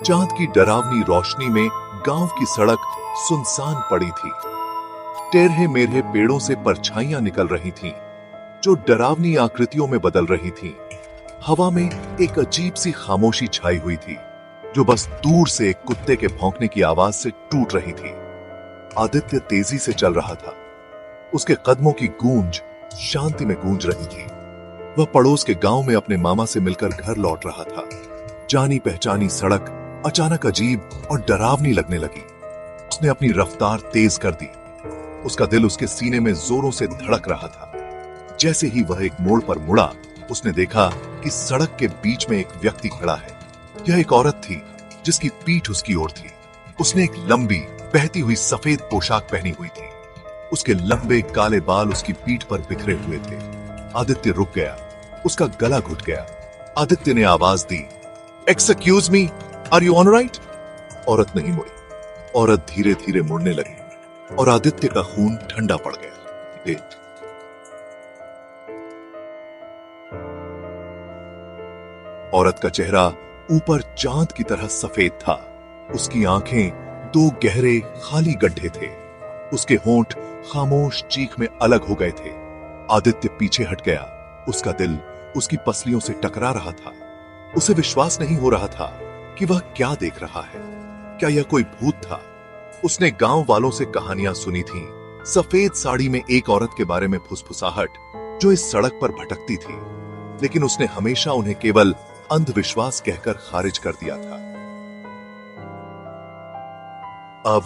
चांद की डरावनी रोशनी में गांव की सड़क सुनसान पड़ी थी। टेढ़े मेढ़े पेड़ों से परछाइयां निकल रही थीं, जो डरावनी आकृतियों में बदल रही थीं। हवा में एक अजीब सी खामोशी छाई हुई थी, जो बस दूर से एक कुत्ते के भौंकने की आवाज से टूट रही थी। आदित्य तेजी से चल रहा था। उसके कदमों की गूंज शांति में गूंज रही थी। वह पड़ोस के गांव में अपने मामा से मिलकर घर लौट रहा था। जानी पहचानी सड़क अचानक अजीब और डरावनी लगने लगी। उसने अपनी रफ्तार तेज कर दी। उसका दिल उसके सीने में जोरों से धड़क रहा था। जैसे ही वह एक मोड़ पर मुड़ा, उसने देखा कि सड़क के बीच में एक व्यक्ति खड़ा है। यह एक औरत थी, जिसकी पीठ उसकी ओर थी। उसने एक लंबी बहती हुई सफेद पोशाक पहनी हुई थी। उसके लंबे काले बाल उसकी पीठ पर बिखरे हुए थे। आदित्य रुक गया। उसका गला घुट गया। आदित्य ने आवाज दी, excuse me, are you alright? औरत नहीं मुड़ी। औरत धीरे धीरे मुड़ने लगी और आदित्य का खून ठंडा पड़ गया। औरत का चेहरा ऊपर चांद की तरह सफेद था। उसकी आंखें दो गहरे खाली गड्ढे थे। उसके होंठ खामोश चीख में अलग हो गए थे। आदित्य पीछे हट गया। उसका दिल उसकी पसलियों से टकरा रहा था। उसे विश्वास नहीं हो रहा था कि वह क्या देख रहा है। क्या यह कोई भूत था? उसने गांव वालों से कहानियां सुनी थीं, सफेद साड़ी में एक औरत के बारे में फुसफुसाहट जो इस सड़क पर भटकती थी, लेकिन उसने हमेशा उन्हें केवल अंधविश्वास कहकर खारिज कर दिया था। अब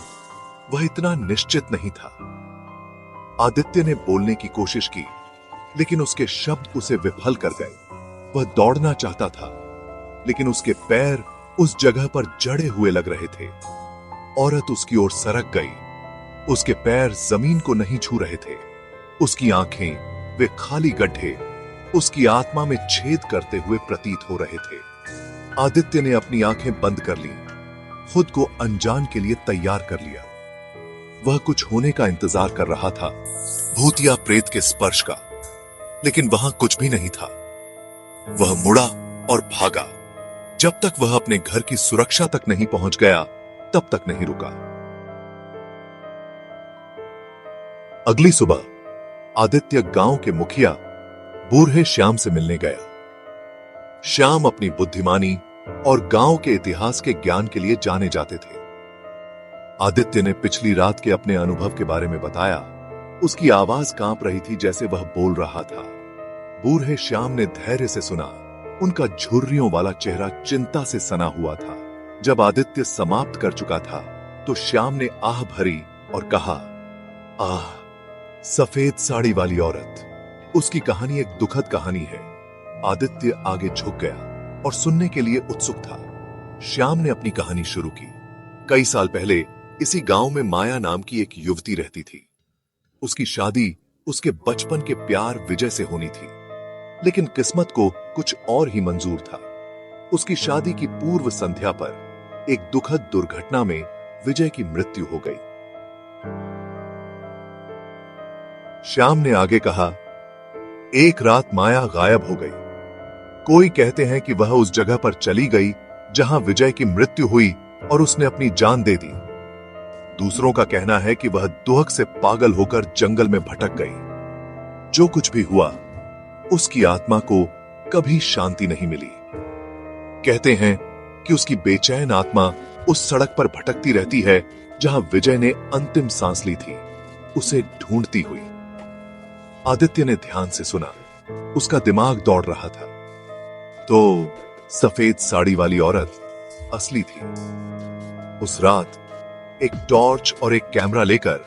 वह इतना निश्चित नहीं था। आदित्य ने बोलने की कोशिश की, लेकिन उसके शब्द उसे विफल कर गए। वह दौड़ना चाहता था, लेकिन उसके पैर उस जगह पर जड़े हुए लग रहे थे। औरत उसकी ओर सरक गई। उसके पैर जमीन को नहीं छू रहे थे। उसकी आंखें, वे खाली गड्ढे, उसकी आत्मा में छेद करते हुए प्रतीत हो रहे थे। आदित्य ने अपनी आंखें बंद कर ली, खुद को अनजान के लिए तैयार कर लिया। वह कुछ होने का इंतजार कर रहा था, भूतिया प्रेत के स्पर्श का, लेकिन वहां कुछ भी नहीं था। वह मुड़ा और भागा। जब तक वह अपने घर की सुरक्षा तक नहीं पहुंच गया, तब तक नहीं रुका। अगली सुबह आदित्य गांव के मुखिया बूढ़े श्याम से मिलने गया। श्याम अपनी बुद्धिमानी और गांव के इतिहास के ज्ञान के लिए जाने जाते थे। आदित्य ने पिछली रात के अपने अनुभव के बारे में बताया। उसकी आवाज कांप रही थी जैसे वह बोल रहा था। बूढ़े श्याम ने धैर्य से सुना। उनका झुर्रियों वाला चेहरा चिंता से सना हुआ था। जब आदित्य समाप्त कर चुका था, तो श्याम ने आह भरी और कहा, आह, सफेद साड़ी वाली औरत। उसकी कहानी एक दुखद कहानी है। आदित्य आगे झुक गया और सुनने के लिए उत्सुक था। श्याम ने अपनी कहानी शुरू की। कई साल पहले इसी गांव में माया नाम की एक युवती रहती थी। उसकी शादी उसके बचपन के प्यार विजय से होनी थी, लेकिन किस्मत को कुछ और ही मंजूर था। उसकी शादी की पूर्व संध्या पर एक दुखद दुर्घटना में विजय की मृत्यु हो गई। श्याम ने आगे कहा, एक रात माया गायब हो गई। कोई कहते हैं कि वह उस जगह पर चली गई जहां विजय की मृत्यु हुई और उसने अपनी जान दे दी। दूसरों का कहना है कि वह दुहक से पागल होकर जंगल में भटक गई। जो कुछ भी हुआ, उसकी आत्मा को कभी शांति नहीं मिली। कहते हैं कि उसकी बेचैन आत्मा उस सड़क पर भटकती रहती है जहां विजय ने अंतिम सांस ली थी, उसे ढूंढती हुई। आदित्य ने ध्यान से सुना। उसका दिमाग दौड़ रहा था। तो सफेद साड़ी वाली औरत असली थी। उस रात एक टॉर्च और एक कैमरा लेकर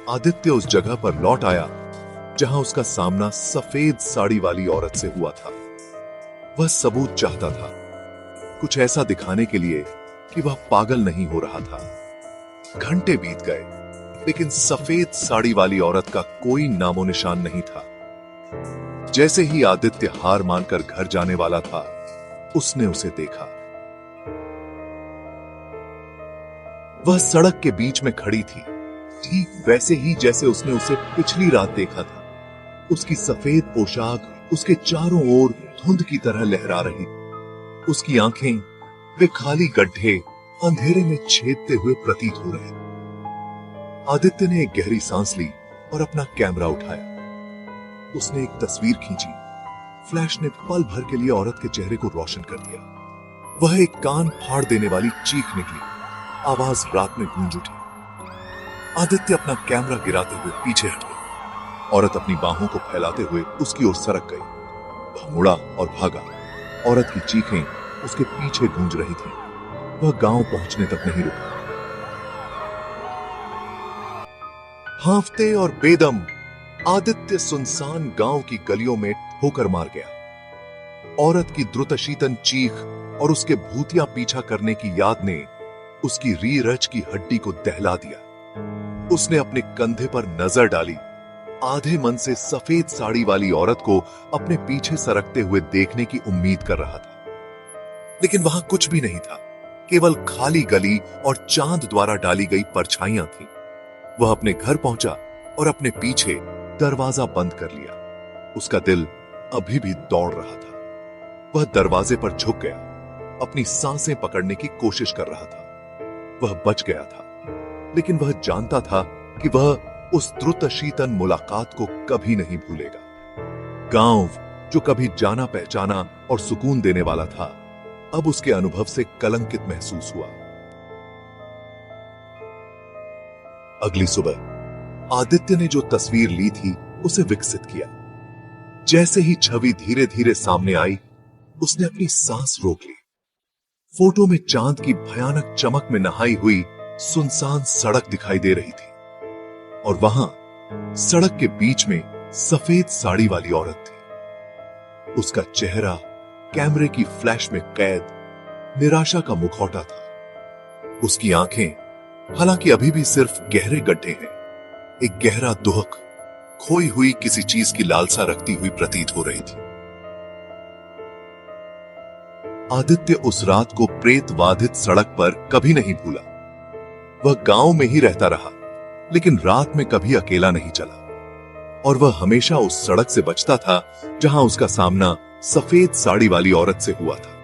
आदित्य उस जगह पर लौट आया जहां उसका सामना सफेद साड़ी वाली औरत से हुआ था। वह सबूत चाहता था, कुछ ऐसा दिखाने के लिए कि वह पागल नहीं हो रहा था। घंटे बीत गए, लेकिन सफेद साड़ी वाली औरत का कोई नामो निशान नहीं था। जैसे ही आदित्य हार मानकर घर जाने वाला था, उसने उसे देखा। वह सड़क के बीच में खड़ी थी, ठीक वैसे ही जैसे उसने उसे पिछली रात देखा था। उसकी सफेद पोशाक उसके चारों ओर धुंध की तरह लहरा रही। उसकी आंखें, वे खाली गड्ढे अंधेरे में छेदते हुए प्रतीत हो रहे थे। आदित्य ने एक गहरी सांस ली और अपना कैमरा उठाया। उसने एक तस्वीर खींची। फ्लैश ने पल भर के लिए औरत के चेहरे को रोशन कर दिया। वह एक कान फाड़ देने वाली चीख निकली। आवाज रात में गूंज उठी। आदित्य अपना कैमरा गिराते हुए पीछे हट गया। औरत अपनी बाहों को फैलाते हुए उसकी ओर सरक गई। वह मुड़ा और भागा। औरत की चीखें उसके पीछे गूंज रही थी। वह गांव पहुंचने तक नहीं रुका। हांफते और बेदम आदित्य सुनसान गांव की गलियों में ठोकर मार गया। औरत की द्रुतशीतन चीख और उसके भूतिया पीछा करने की याद ने उसकी रीरज की हड्डी को दहला दिया। उसने अपने कंधे पर नजर डाली। आधे मन से सफेद साड़ी वाली औरत को अपने पीछे सरकते हुए देखने की उम्मीद कर रहा था, लेकिन वहां कुछ भी नहीं था। केवल खाली गली और चांद द्वारा डाली गई परछाइयां थीं। वह अपने घर पहुंचा और अपने पीछे दरवाजा बंद कर लिया। उसका दिल अभी भी दौड़ रहा था। वह दरवाजे पर झुक गया, अपनी सांसें पकड़ने की कोशिश कर रहा था। वह बच गया था, लेकिन वह जानता था कि वह उस द्रुतशीतन मुलाकात को कभी नहीं भूलेगा। गांव जो कभी जाना पहचाना और सुकून देने वाला था, अब उसके अनुभव से कलंकित महसूस हुआ। अगली सुबह आदित्य ने जो तस्वीर ली थी उसे विकसित किया। जैसे ही छवि धीरे धीरे सामने आई, उसने अपनी सांस रोक ली। फोटो में चांद की भयानक चमक में नहाई हुई सुनसान सड़क दिखाई दे रही थी, और वहां सड़क के बीच में सफेद साड़ी वाली औरत थी। उसका चेहरा कैमरे की फ्लैश में कैद निराशा का मुखौटा था। उसकी आंखें हालांकि अभी भी सिर्फ गहरे गड्ढे हैं, एक गहरा दुहक खोई हुई किसी चीज की लालसा रखती हुई प्रतीत हो रही थी। आदित्य उस रात को प्रेत बाधित सड़क पर कभी नहीं भूला। वह गांव में ही रहता रहा, लेकिन रात में कभी अकेला नहीं चला, और वह हमेशा उस सड़क से बचता था जहां उसका सामना सफेद साड़ी वाली औरत से हुआ था।